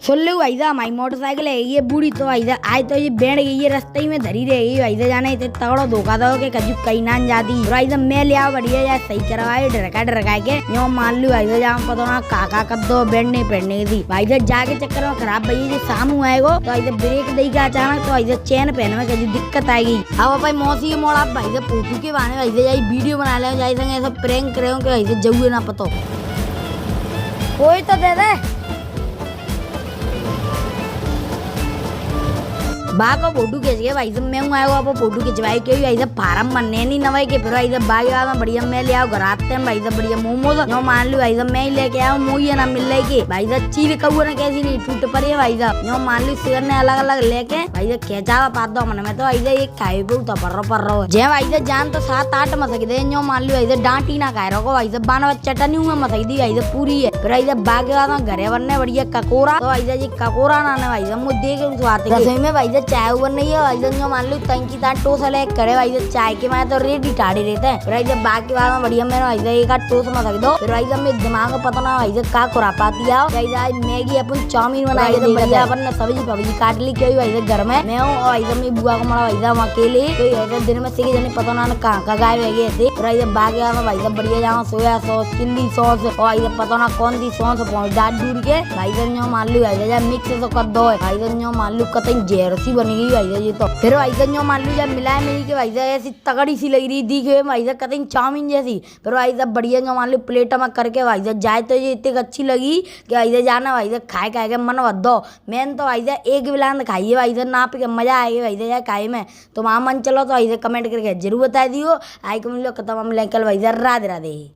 सुन लो भाई साहब, हमारी मोटरसाइकिल है ये बूढ़ी तो भाई साहब आज तो ये बैंड गई ये रास्ते ही में धरी रहेगी भाई साहब। जाने इतने तगड़ो धोखा दो के कजू कहीं ना जाती भाई साहब। मैं ले आओ बढ़िया यार सही करवाए ढरका के यो मान लू भाई साहब। जहाँ पता ना काका कर दो बैंड नहीं पहनने की थी भाई साहब। जाके चक्कर में खराब भैया जी सामू आएगो तो भाई साहब ब्रेक दे के अचानक तो भाई साहब चैन पहने में कजू दिक्कत आएगी। अब भाई मौसी के मोड़ आप भाई साहब फोटो के बहाने भाई साहब वीडियो बना ले जाए संगे ऐसा प्रैंक करे कि भाई साहब जऊए ना पतो कोई तो दे दे बाग को फोटो खींच के भाई साहब मैं हूँ आया वो फोटो खिंचवाई क्यों भाई साहब फार्म बनने नहीं नवाई के फिर भाई साहब बागी वाला बढ़िया मैं ले आओ घर आते हैं भाई साहब बढ़िया मोमोज जो मान लो भाई साहब मैं ही लेके आया मुँह ये ना मिल रही की भाई साहब चीर कौआ ना कैसी नहीं टूट पड़ी है भाई साहब। जो मान लो सिगर ने अलग अलग लेके भाई साहब खेचा पा दो मन में तो भाई साहब एक खाए पे पर रहो जय भाई साहब जान तो 7-8 मसक दे जो मान लो भाई साहब डांटी ना खाए रखो भाई साहब बाना चटनी हुआ मसक दी भाई साहब पूरी है फिर भाई साहब बागी वाला घरे बनने बढ़िया ककोरा तो भाई साहब ककोरा ना भाई साहब मुझे देख रसोई में भाई साहब चाय उबर नहीं है भाई साहब। मान लो टंकी टोस ले करे भाई साहब चाय के मैं तो रेडी टाड़ी रहते हैं फिर भाई साहब बाकी बाद में बढ़िया मेरा भाई साहब एक आध टोस में रख दो फिर भाई साहब मेरे दिमाग में पता ना भाई साहब का खुरा पाती आओ भाई साहब मैगी अपन चाउमीन बनाई तो बढ़िया अपन ने सब्जी पब्जी काट ली क्यों भाई साहब घर में मैं हूँ भाई साहब मेरी बुआ को मरा भाई साहब अकेले तो ऐसे दिन में सीखे जाने पता ना कहाँ गाय गए ऐसे फिर भाई साहब बाकी बाद में भाई साहब बढ़िया जाओ सोया सॉस चिल्ली सॉस और भाई साहब पता ना कौन सी सॉस पहुँच डाल दूर के भाई साहब जो मान लो भाई साहब मिक्स तो कर दो भाई साहब जो मान लो कतई जेरसी बन गई भाई साहब ये तो फिर भाई साहब जो मान लो जब मिलाए मिली के भाई साहब ऐसी तगड़ी सी लग रही थी कि भाई साहब कतई चाउमीन जैसी फिर भाई साहब बढ़िया जो मान लो प्लेट में करके भाई साहब जाए तो ये इतनी अच्छी लगी कि भाई साहब जाना भाई साहब खाए के मन बद दो मैंने तो भाई साहब एक बिलान खाइए भाई साहब नाप के मजा आएगा भाई साहब खाए में तो वहाँ मन चलो तो भाई साहब कमेंट करके जरूर बता दियो आई को मिलो खत्म हम कल भाई साहब राधे राधे।